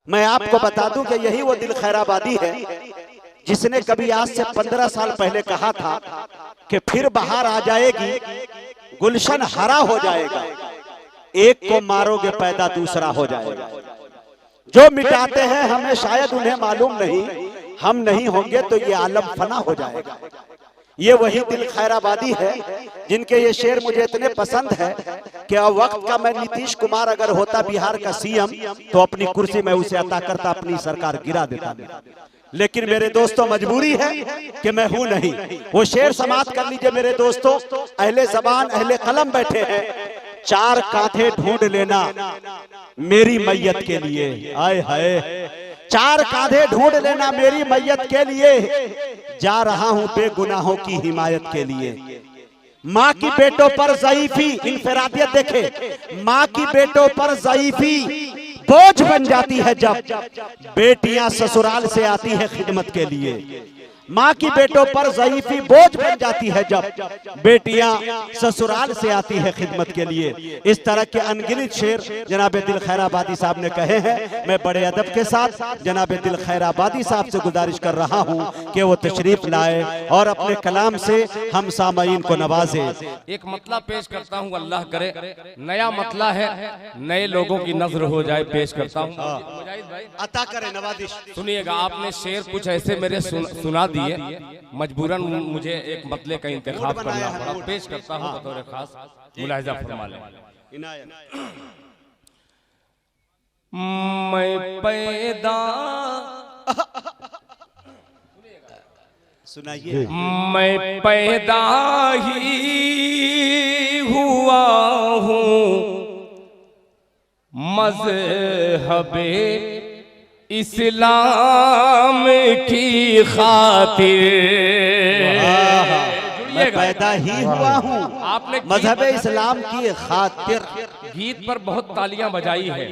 मैं आपको बता दूं कि यही वो दिल खैराबादी है जिसने कभी आज से 15 साल पहले कहा था कि फिर बाहर आ जाएगी, गुलशन हरा हो जाएगा, एक को मारोगे पैदा दूसरा हो जाएगा। जो मिटाते हैं हमें शायद उन्हें मालूम नहीं, हम नहीं होंगे तो ये आलम फना हो जाएगा। ये वही दिल खैराबादी है जिनके ये शेर मुझे इतने पसंद है कि अब वक्त का मैं नीतीश कुमार अगर होता बिहार का सीएम तो अपनी कुर्सी में उसे अता करता, अपनी सरकार गिरा देता। लेकिन मेरे दोस्तों मजबूरी है कि मैं हूं नहीं। वो शेर समाप्त कर लीजिए मेरे दोस्तों। अहले जबान अहले कलम बैठे हैं, चार कांधे ढूंढ लेना मेरी मैयत के लिए। आए हाय, चार कांधे ढूंढ लेना मेरी मैयत के लिए, जा रहा हूं बेगुनाहों की हिमायत के लिए। माँ की बेटों पर ज़ईफी, इनफरादियत देखे, माँ की बेटों पर ज़ईफी बोझ बन जाती है जब बेटियां ससुराल से आती है खिदमत के लिए। माँ की बेटों पर ज़ईफी बोझ बन जाती है जब बेटियां ससुराल से आती है खिदमत के लिए। इस तरह के अनगिनत शेर जनाब दिल खैराबादी साहब ने कहे हैं। मैं बड़े अदब के साथ जनाब दिल खैराबादी साहब से गुजारिश कर रहा हूं कि वो तशरीफ लाए और अपने कलाम से हम सामईन को नवाजे। एक मतला पेश करता हूं, अल्लाह करे नया मतला है, नए लोगों की नजर हो जाए, पेश करता हूं। मुजाहिद भाई अता करे नवाजिश। सुनिएगा, आपने शेर कुछ ऐसे मेरे सुना दिए, मजबूरन मुझे एक मतले का इंतखाब करना पड़ा, पेश करता हूं बतौर खास, मुलाहिजा फरमा लें। मैं पैदा सुनाइए, मैं पैदा ही हुआ हूँ मज़हबे इस्लाम की खातिर। मैं पैदा ही हुआ हूँ आपने मजहब इस्लाम की खातिर। गीत पर बहुत तालियां बजाई है।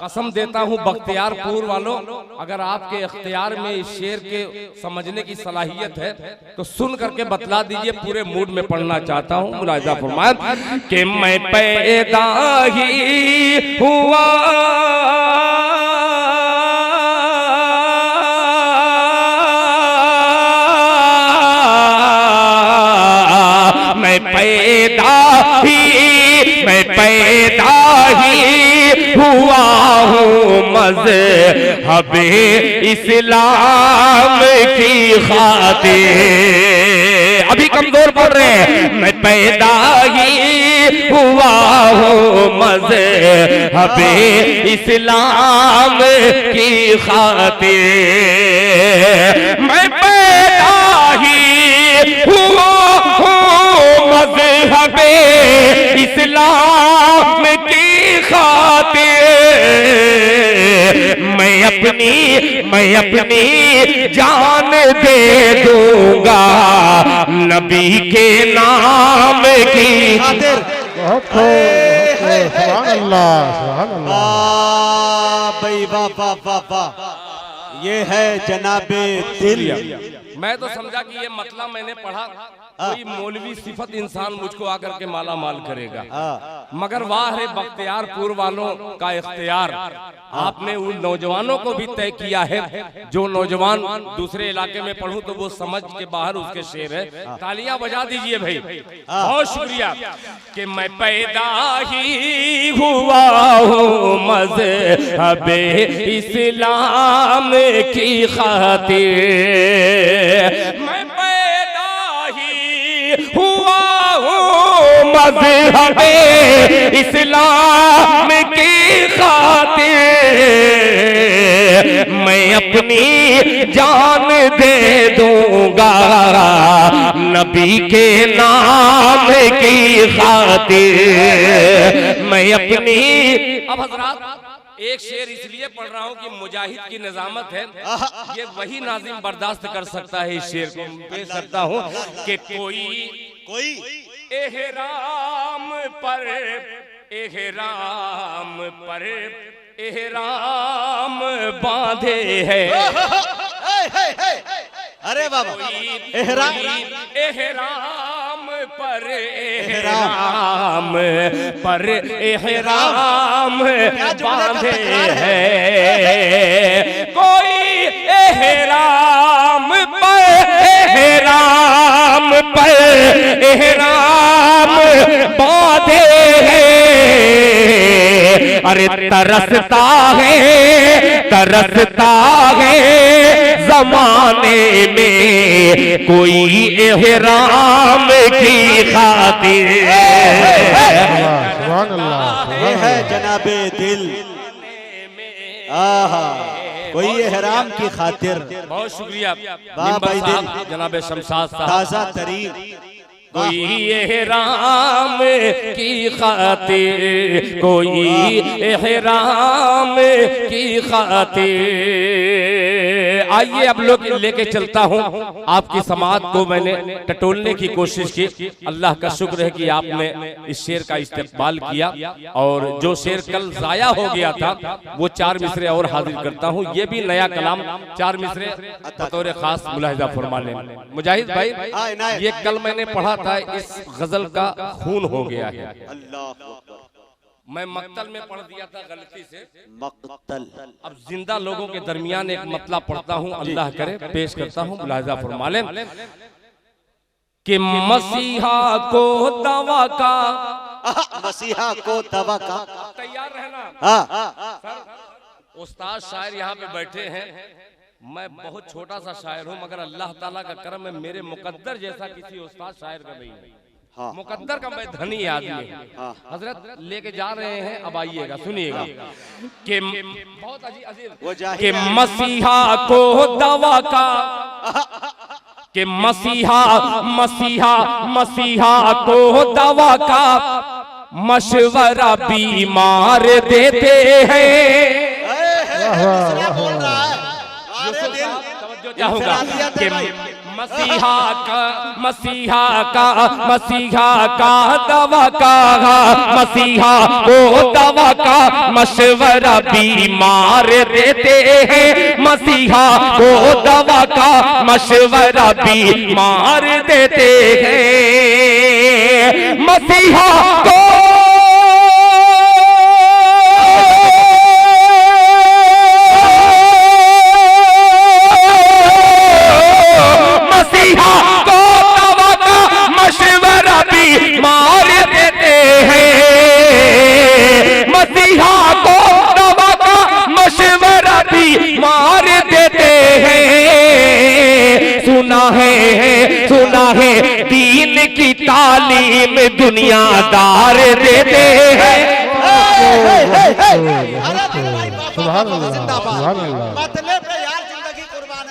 कसम देता हूं बख्तियारपुर वालों, अगर आपके इख्तियार में इस शेर के समझने की सलाहियत है तो सुन करके बतला दीजिए, पूरे मूड में पढ़ना चाहता हूं। मुलाहिजा फरमाएं कि मैं पैदा ही हुआ मैं पैदा ही हुआ हूँ मज़हबे इस्लाम की खातिर। अभी कमजोर पड़ रहे हैं। मैं पैदा ही हुआ हूँ मज़हबे इस्लाम की खातिर। मैं पैदा ही हुआ मज़हबे इस्लाम की खातिर। मैं अपनी जान दे दूंगा नबी के नाम की खातिर। सुभान अल्लाह, भाई वाह वाह वाह वाह। ये है जनाबे दिल। मैं तो समझा कि ये मतलब मैंने पढ़ा कोई मौलवी सिफत इंसान मुझको आकर के माला माल करेगा, मगर वाह रे बख्तियारपुर वालों का इख्तियार। आपने उन नौजवानों को भी तय किया है जो नौजवान दूसरे इलाके में पढ़ूं तो वो समझ के बाहर उसके शेर है। तालियां बजा दीजिए भाई, बहुत शुक्रिया। कि मैं पैदा ही हुआ हूँ मज़हबे इस्लाम की खातिर। मैं पैदा ही हुआ हूँ मज़हबे इस्लाम की खातिर। मैं अपनी जान दे दूंगा नबी के नाम की खातिर। मैं अपनी अब हज़रात एक शेर इसलिए पढ़ रहा हूँ कि मुजाहिद की निजामत है, ये वही नाज़िम बर्दाश्त कर सकता है। इस शेर को पेश करता हूँ कि कोई एहराम पर एहराम बांधे है। अरे बाबा, एहराम पर एहराम बांधे हैं। पर एहराम बांधे हैं। अरे तरसता है जमाने में कोई एहराम की खातिर। ये है जनाबे दिल, आहा कोई एहराम की खातिर। बहुत शुक्रिया वाह भाई दिल, जनाबे शमशाद साहब। ताजा तरीन कोई एहराम की खातिर, कोई एहराम की खातिर। आइए अब लोग लेके चलता हूँ आपकी समात को। मैंने टटोलने की कोशिश की, अल्लाह का शुक्र है कि आपने इस शेर का इस्तेमाल किया। और जो शेर कल जाया हो गया था वो 4 मिसरे और हाजिर करता हूँ। ये भी नया कलाम 4 मिसरे बतौर खास मुलाहिजा फरमा लें। मुजाहिद भाई, ये कल मैंने पढ़ा था, इस गजल का खून हो गया है। मैं मक्तल में पढ़ दिया था गलती से, मक्तल। अब जिंदा लोगों के दरमियान एक मतला पढ़ता हूँ, अल्लाह करे पेश करता हूँ, मुलाहिजा फरमा लें कि मसीहा को दवा का, मसीहा को दवा का, तैयार रहना। सर, उस्ताद शायर यहाँ पे बैठे हैं, मैं बहुत छोटा सा शायर हूँ, मगर अल्लाह ताला का करम है मेरे मुकद्दर जैसा किसी उस्ताद शायर का नहीं है। हाँ। मुकद्दर का मैं धनी आदमी। हाँ। हजरत लेके जा रहे हैं, अब आइएगा सुनिएगा कि बहुत अजीब कि मसीहा को दवा का, कि मसीहा को दवा का मशवरा बीमार देते हैं। क्या होगा कि मसीहा का दवा का, मसीहा को दवा का मशवरा बीमार देते हैं। मसीहा को दवा का मशवरा बीमार देते हैं। मसीहा को मार देते हैं। मसीहा को दवा का मशवरा भी मार देते हैं। सुना है दीन की तालीम दुनियादार देते हैं।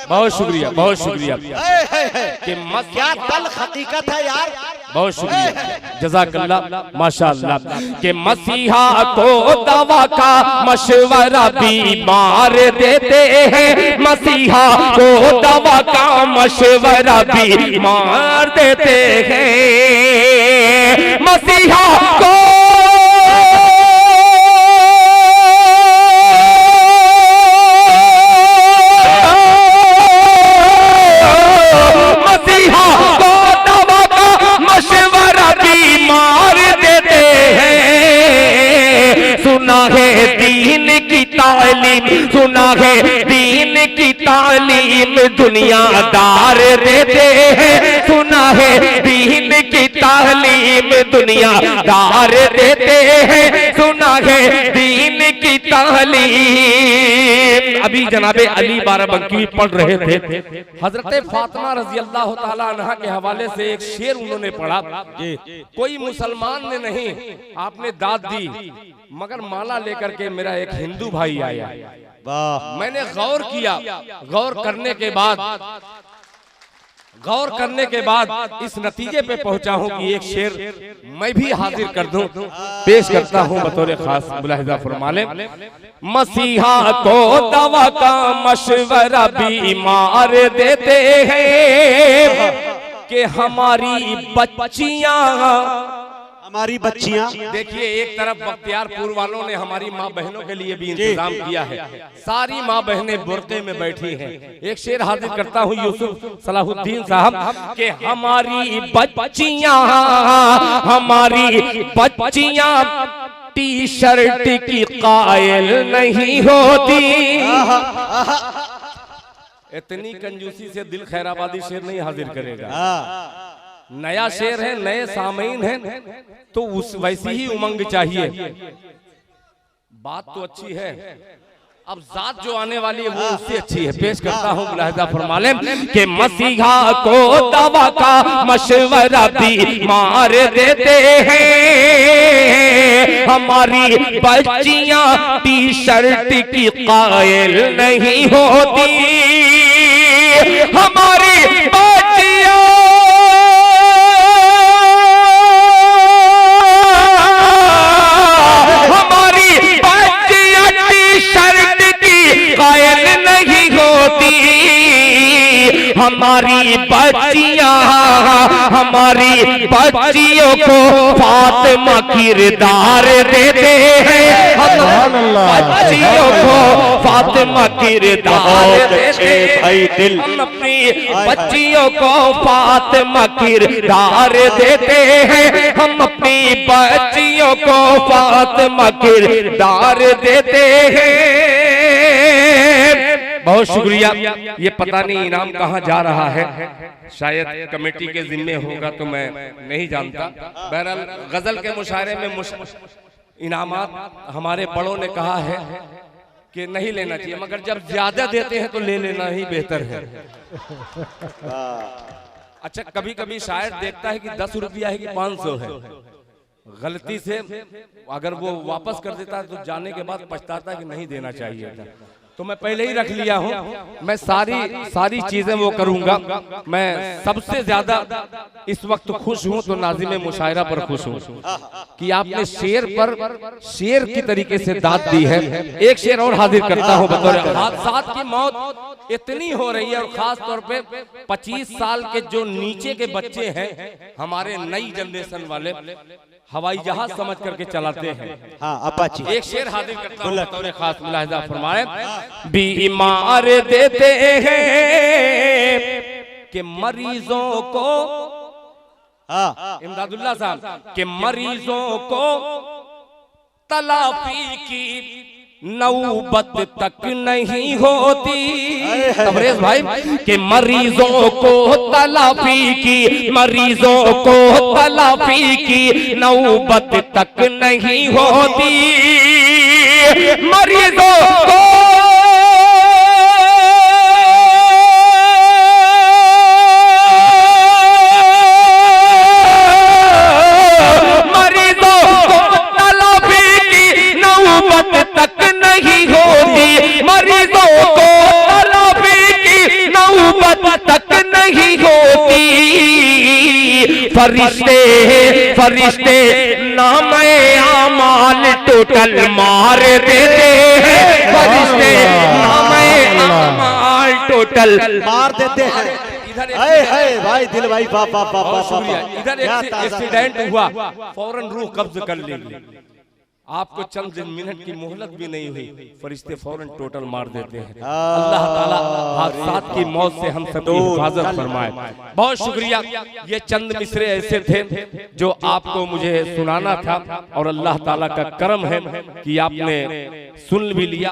बहुत शुक्रिया कि क्या तल्ख हकीकत है यार। बहुत शुक्रिया, जज़ाकल्लाह, माशाअल्लाह। कि मसीहा को दवा का मशवरा बीमार देते हैं। मसीहा को दवा का मशवरा बीमार देते हैं। मसीहा को मार देते हैं। सुना है दीन की तालीम, सुना है दीन की तालीम दुनियादार देते हैं। सुना है दीन की तालीम दुनियादार देते हैं। सुना है दीन की तालीम। अभी जनाबे अली बाराबंकी पढ़ रहे थे, हजरत फातिमा रजी अल्लाह तआला अन्हा के हवाले से एक शेर उन्होंने पढ़ा। कोई मुसलमान ने नहीं, आपने दाद दी, मगर माला लेकर के मेरा एक हिंदू भाई आया। मैंने गौर किया, गौर करने के बाद इस नतीजे पे पहुंचा हूं कि एक शेर मैं भी हाजिर कर दूं, पेश करता हूं बतौर खास, मुलाहिजा फरमा लें। मसीहा को दवा का मशवरा बीमार देते हैं कि हमारी बच्चियां, देखिए एक तरफ बख्तियारपुर वालों ने हमारी माँ बहनों के लिए भी इंतजाम किया है, सारी माँ बहनें बुर्के में बैठी हैं। एक शेर हाजिर करता हूँ यूसुफ सलाहुद्दीन साहब के हमारी बच्चियां टी शर्ट की कायल नहीं होती। इतनी कंजूसी से दिल खैराबादी शेर नहीं हाजिर करेगा। नया शेर है, नए सामीन है, तो उस वैसी ही उमंग चाहिए। बात तो अच्छी है, अब जात जो आने वाली है वो उससे अच्छी है। पेश करता हूँ, मुलाहिजा फरमा लें कि मसीहा को दवा का मशवरा भी मार देते हैं, हमारी बच्चियां टी शर्ट की कायल नहीं होती, हमारी बच्चियां कायल नहीं होती, हमारी बच्चियां हमारी बच्चियों को फातिमा किरदार देते हैं, बच्चियों को फातिमा किरदार देते हैं, हम अपनी बच्चियों को फातिमा किरदार देते हैं, हम अपनी बच्चियों को फातिमा किरदार देते हैं। बहुत शुक्रिया। ये पता नहीं इनाम कहाँ जा रहा है, शायद कमेटी के जिम्मे होगा तो मैं नहीं जानता। बहरहाल गजल के मुशायरे में इनामात हमारे बड़ों ने कहा है कि नहीं लेना चाहिए, मगर जब ज्यादा देते हैं तो ले लेना ही बेहतर है। अच्छा, कभी कभी शायद देखता है कि 10 रुपया है कि 500 है, गलती से अगर वो वापस कर देता है तो जाने के बाद पछताता है कि नहीं देना चाहिए था, तो मैं पहले ही रख लिया हूं। मैं सारी चीजें वो करूंगा। मैं सबसे ज्यादा इस वक्त खुश हूं तो नाज़िम मुशायरा पर खुश हूं कि आपने शेर पर शेर की तरीके से दाद दी है। एक शेर और हाजिर करता हूं बतौर हादसात की मौत इतनी हो रही है, और खास तौर पे 25 साल के जो नीचे के बच्चे हैं, हमारे नई जनरेशन वाले हवाई जहाज समझ करके चलाते हैं। हाँ, अपाची। एक शेर हाजिर करता हूं बतौर खास, मुलाहिजा फरमाए। बीमार देते हैं कि मरीजों को, इमदादुल्लाह साहब, कि मरीजों को तलाफी की नौबत तक नहीं होती। तबरेज भाई, कि मरीजों को तलाफी की, मरीजों को तलाफी की नौबत तक नहीं होती, मरीजों को तक नहीं होती, मरीजों को तलाफी की नौबत तक नहीं होती, फरिश्ते फरिश्ते नामे आमाल टोटल मार देते हैं, फरिश्ते नामे आमाल टोटल मार देते हैं। इधर भाई दिल भाई इधर एक्सीडेंट हुआ, फौरन रूह कब्ज कर लेंगे, आपको चंद मिनट की मोहलत भी नहीं हुई, फरिश्ते फौरन टोटल मार देते हैं। अल्लाह ताला हादसात की मौत से हम सबकी हिफाजत फरमाए। बहुत शुक्रिया। ये चंद मिसरे ऐसे थे जो आपको मुझे सुनाना था, और अल्लाह ताला का करम है कि आपने सुन भी लिया।